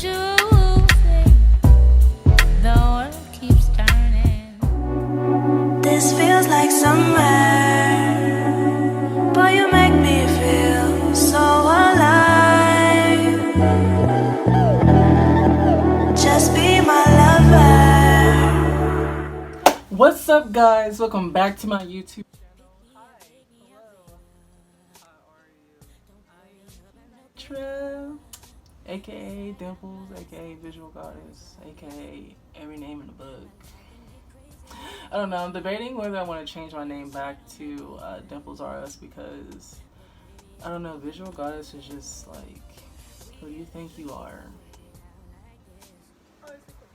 choosing. The world keeps turning. This feels like somewhere, but you make me feel so alive. Just be my lover. What's up, guys? Welcome back to my YouTube channel. Hi, hello. How are you? I am Trev, aka Dimples, aka Visual Goddess, aka every name in the book. I don't know. I'm debating whether I want to change my name back to Dimples RS because I don't know. Visual Goddess is just like, who do you think you are?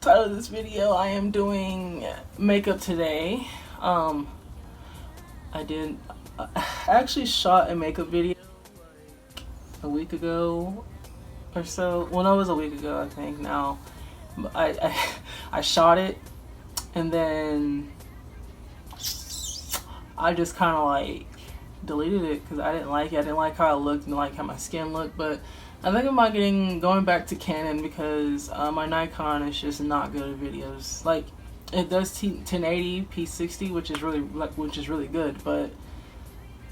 Title of this video, I am doing makeup today. I actually shot a makeup video like a week ago or so. Well, no, it was a week ago, I think now. I shot it and then I just kind of like deleted it because I didn't like it. I didn't like how I looked and like how my skin looked, but I think about going back to Canon because my Nikon is just not good at videos. Like it does 1080 p60, which is really good, but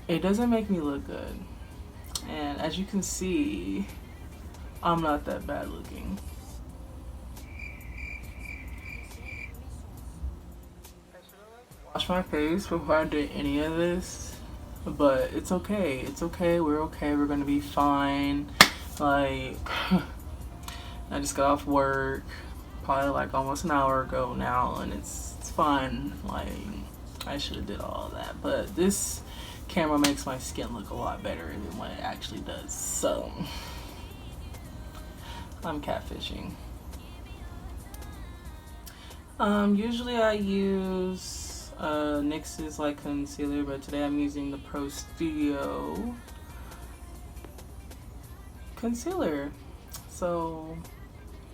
it doesn't make me look good. And as you can see, I'm not that bad looking. Wash my face before I did any of this, but it's okay. It's okay. We're okay. We're gonna be fine. Like, I just got off work probably like almost an hour ago now, and it's fine. Like, I should have did all of that, but this camera makes my skin look a lot better than what it actually does. So, I'm catfishing. Usually I use NYX's like concealer, but today I'm using the Pro Studio concealer. So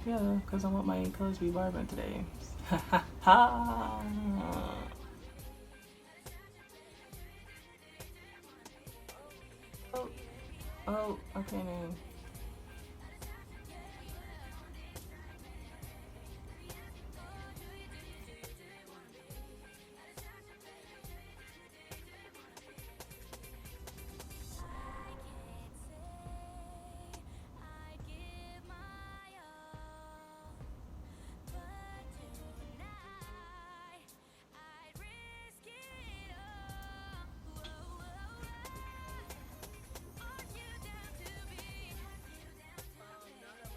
yeah, because I want my colors to be vibrant today. Oh, okay, man.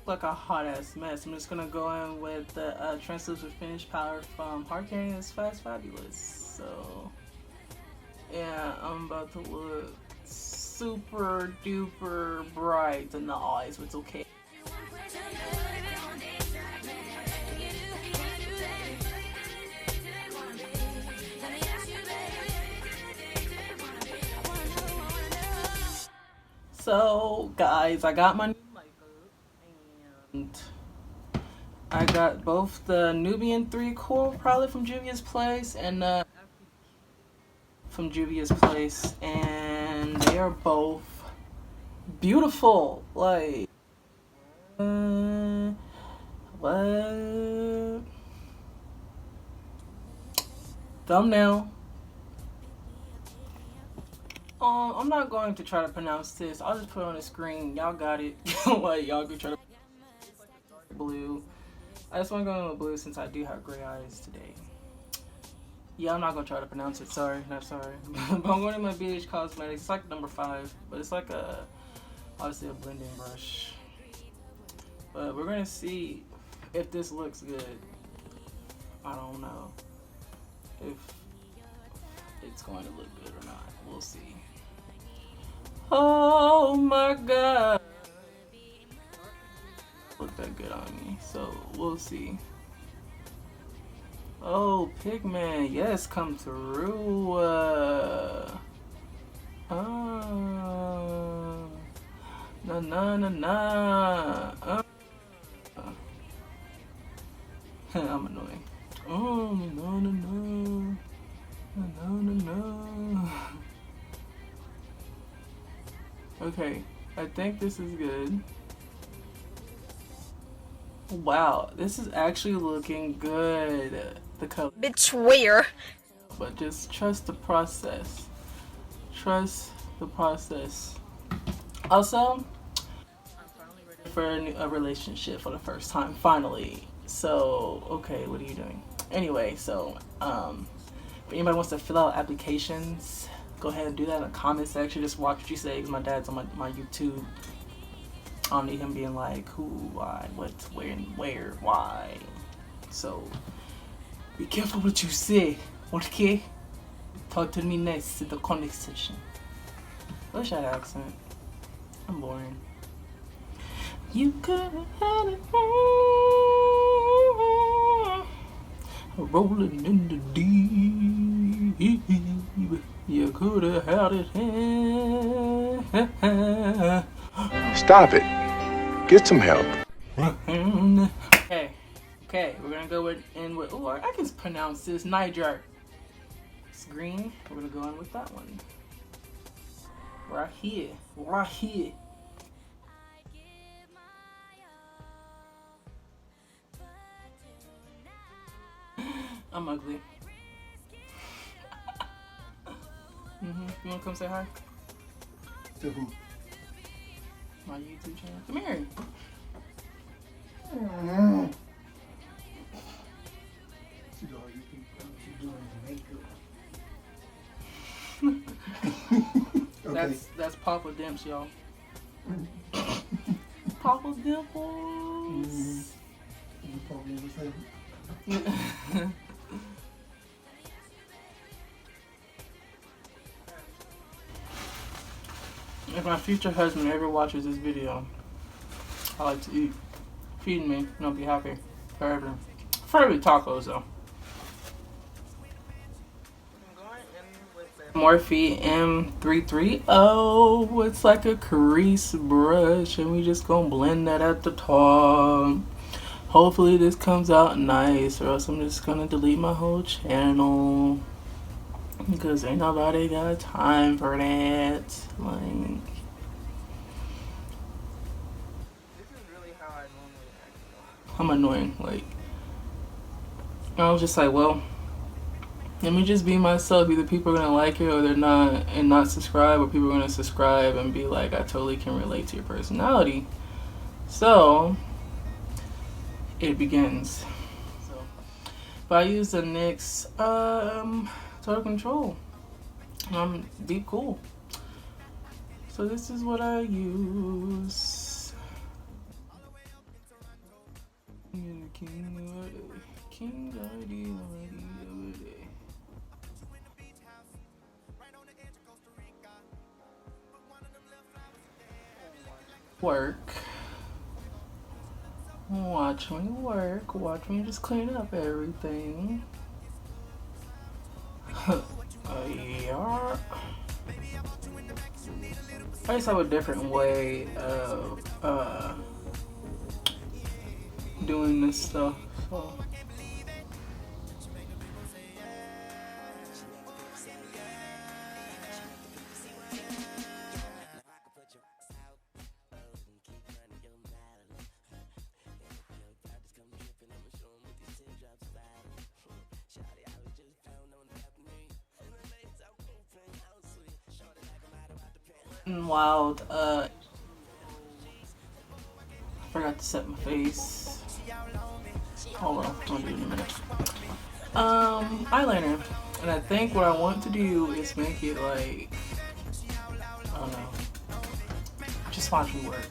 Like a hot ass mess. I'm just gonna go in with the translucent finish powder from Hard Candy. It's Fast Fabulous. So yeah, I'm about to look super duper bright in the eyes, but it's okay. So guys, I got my new makeup and I got both the Nubian 3 Coral palette from Juvia's Place and from Juvia's Place, and they are both beautiful. Like, what? Thumbnail. I'm not going to try to pronounce this. I'll just put it on the screen. Y'all got it. Like, y'all can try to blue. I just want to go in with blue since I do have gray eyes today. Yeah, I'm not gonna try to pronounce it. Sorry, not sorry. But I'm going to my BH Cosmetics. It's like number 5, but it's like obviously a blending brush. But we're gonna see if this looks good. I don't know if it's going to look good or not. We'll see. Oh my god, look that good on me. So we'll see. Oh, Pigment, yes, come through. Na na na na. I'm annoying. Oh, no no no. No no no. Okay, I think this is good. Wow, this is actually looking good. The color. Bitch, where? But just trust the process. Trust the process. Also, I'm finally ready for a relationship for the first time. Finally. So, okay, what are you doing? Anyway, so, if anybody wants to fill out applications, go ahead and do that in the comment section. Just watch what you say, because my dad's on my YouTube. I don't need him being like, who, why, what, where, why. So, be careful what you say, okay? Talk to me next in the comment section. What's that accent? I'm boring. You could have had it rolling in the deep. You could have had it. Stop it. Get some help. Okay, we're gonna go in with, oh, I can pronounce this, Niger. It's green, we're gonna go in with that one. Right here, right here. I'm ugly. You wanna come say hi? To who? My YouTube channel. Come here. She doing makeup. Okay. That's Papa Dimps, y'all. Papa Dimples. You probably the same. If my future husband ever watches this video, I like to eat. Feed me, and I'll be happy forever. Preferably tacos, though. Morphe M330. It's like a crease brush, and we just gonna blend that at the top. Hopefully this comes out nice, or else I'm just gonna delete my whole channel, because ain't nobody got time for that. Like, this is really how I normally act. I'm annoying. Like, I was just like, well, let me just be myself. Either people are gonna like it or they're not, and not subscribe, or people are gonna subscribe and be like, I totally can relate to your personality. So it begins. So, but I use the NYX Total Control. Deep Cool. So this is what I use. Work. Watch me work. Watch me just clean up everything. Yeah. I just have a different way of doing this stuff. So. Wild, I forgot to set my face. Hold on, I'll do it in a minute. Eyeliner. And I think what I want to do is make it like, I don't know, just watch me work.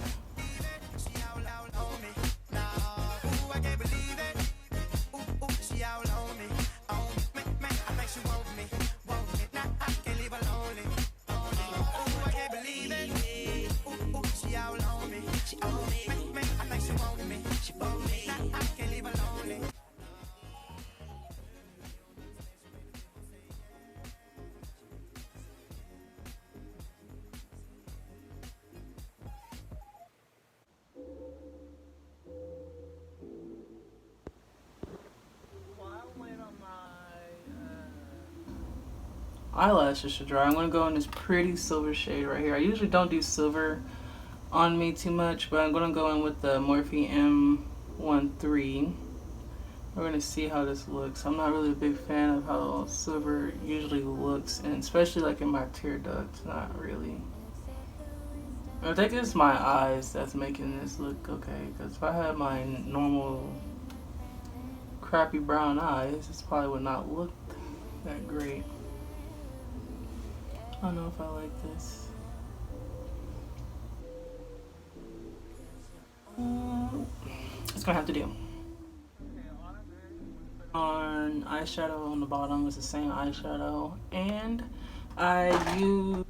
Eyelashes should dry. I'm gonna go in this pretty silver shade right here. I usually don't do silver on me too much, but I'm gonna go in with the Morphe 13. We're gonna see how this looks. I'm not really a big fan of how silver usually looks, and especially like in my tear ducts, not really. I think it's my eyes that's making this look okay, because if I had my normal crappy brown eyes, this probably would not look that great. I don't know if I like this. It's gonna have to do. On eyeshadow on the bottom is the same eyeshadow, and I use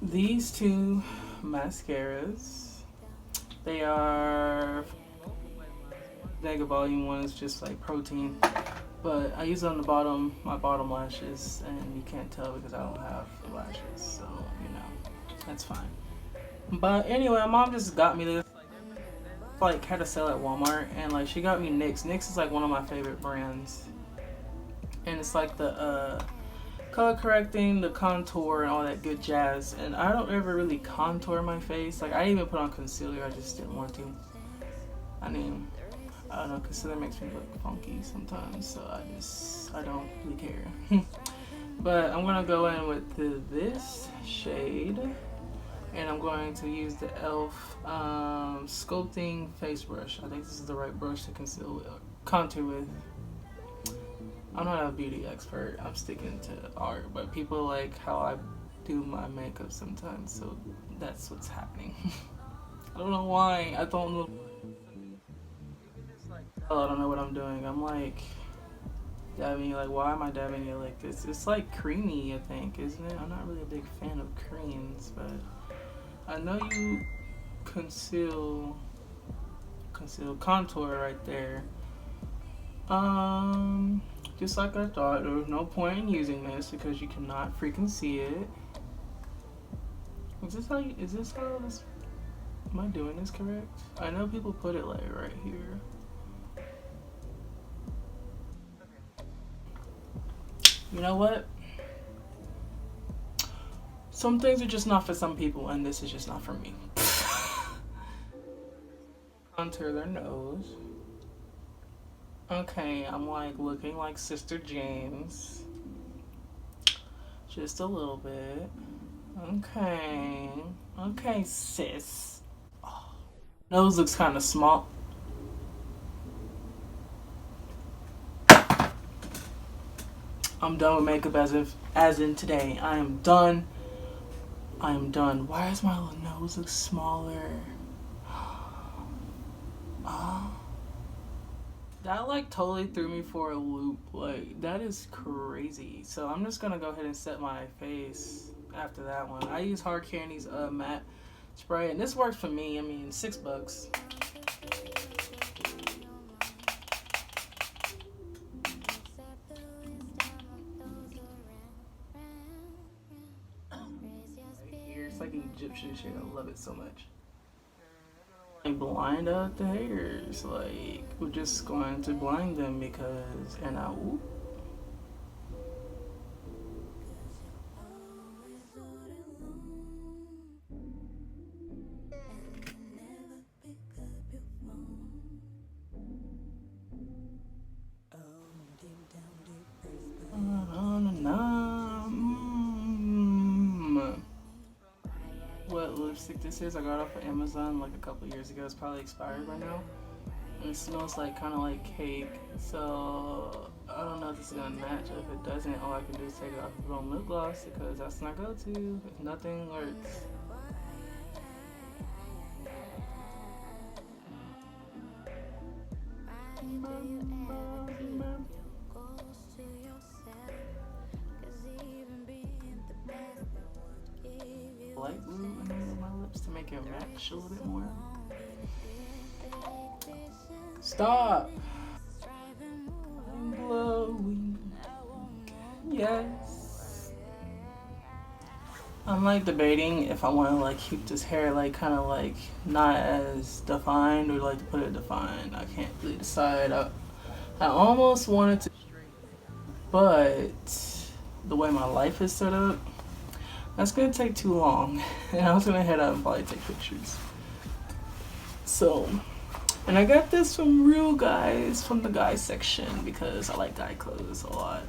these two mascaras. They are Mega Volume 1 is just like protein, but I use it on the bottom, my bottom lashes, and you can't tell because I don't have lashes, so you know, that's fine. But anyway, my mom just got me this, like had a sale at Walmart, and like she got me NYX. NYX is like one of my favorite brands, and it's like the color correcting, the contour, and all that good jazz. And I don't ever really contour my face. Like I didn't even put on concealer, I just didn't want to. I mean, I don't know, concealer makes me look funky sometimes, so I don't really care. But I'm gonna go in with this shade, and I'm going to use the e.l.f. Sculpting Face Brush. I think this is the right brush to contour with. I'm not a beauty expert, I'm sticking to art, but people like how I do my makeup sometimes, so that's what's happening. I don't know why, I don't know. I don't know what I'm doing. I'm like dabbing, like why am I dabbing it like this? It's like creamy, I think, isn't it? I'm not really a big fan of creams, but I know you contour right there. Just like I thought, there was no point in using this because you cannot freaking see it. Is this how this, am I doing this correct? I know people put it like right here. You know what? Some things are just not for some people, and this is just not for me. Contour their nose. Okay, I'm like looking like Sister James. Just a little bit. Okay. Okay, sis. Oh, nose looks kind of small. I'm done with makeup as in today. I am done. I am done. Why does my little nose look smaller? That like totally threw me for a loop. Like that is crazy. So I'm just gonna go ahead and set my face after that one. I use Hard Candy's matte spray, and this works for me. I mean, $6. It's like an Egyptian shade. I love it so much. Like blind out the haters. Like we're just going to blind them because, and I whoop. What lipstick this is? I got it off of Amazon like a couple years ago. It's probably expired by now. And it smells like kind of like cake. So I don't know if this is gonna match. If it doesn't, all I can do is take it off and put on lip gloss because that's my go-to. If nothing works. Light blue under my lips to make it match a little bit more. Stop! I'm glowing. Yes. I'm like debating if I want to like keep this hair like kind of like not as defined or like to put it defined. I can't really decide. I almost wanted to, but the way my life is set up, that's gonna take too long. And I was gonna head out and probably take pictures. So, and I got this from Real Guys, from the guys section, because I like guy clothes a lot.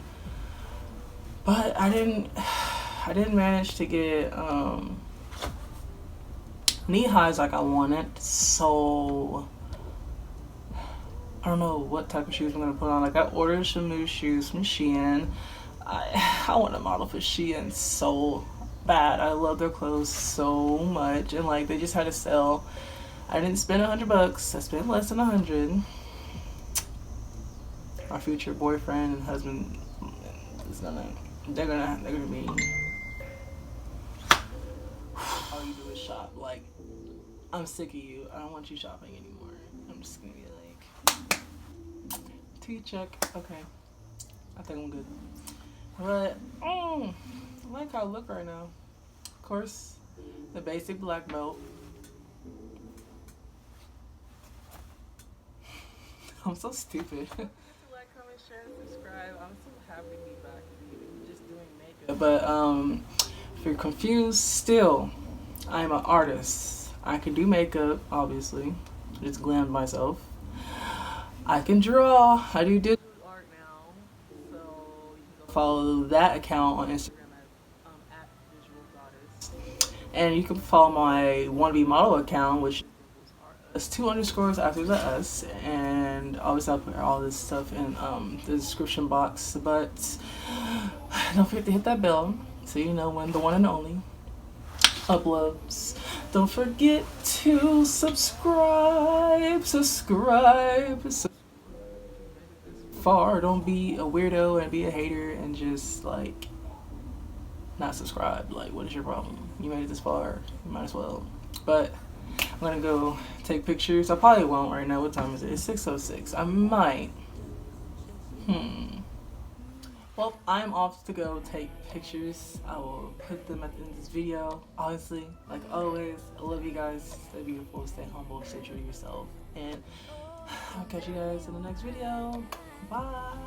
But I didn't manage to get knee highs like I wanted. So I don't know what type of shoes I'm gonna put on. Like I ordered some new shoes from Shein. I want to model for Shein so bad. I love their clothes so much, and like they just had a sale. I didn't spend $100. I spent less than 100. My future boyfriend and husband is they're gonna be. All you do is shop. Like, I'm sick of you. I don't want you shopping anymore. I'm just gonna be like, T-check. Okay, I think I'm good. But I like how I look right now. Of course, the basic black belt. I'm so stupid. Like, comment, share, and subscribe. I'm so happy to be back just doing makeup. But if you're confused, still, I'm an artist. I can do makeup, obviously. Just glammed myself. I can draw. I do digital art now. So you can go follow that account on Instagram at Visual Goddess. And you can follow my wannabe model account, which is 2_ after the S, and obviously I'll put all this stuff in the description box. But don't forget to hit that bell so you know when the one and only uploads. Don't forget to subscribe. Far, don't be a weirdo and be a hater and just like not subscribe. Like, what is your problem? You made it this far, you might as well. But I'm gonna go take pictures. I probably won't right now. What time is it? It's 6:06. I might. Well, I'm off to go take pictures. I will put them at the end of this video. Obviously, like always, I love you guys. Stay beautiful, stay humble, stay true to yourself. And I'll catch you guys in the next video. Bye.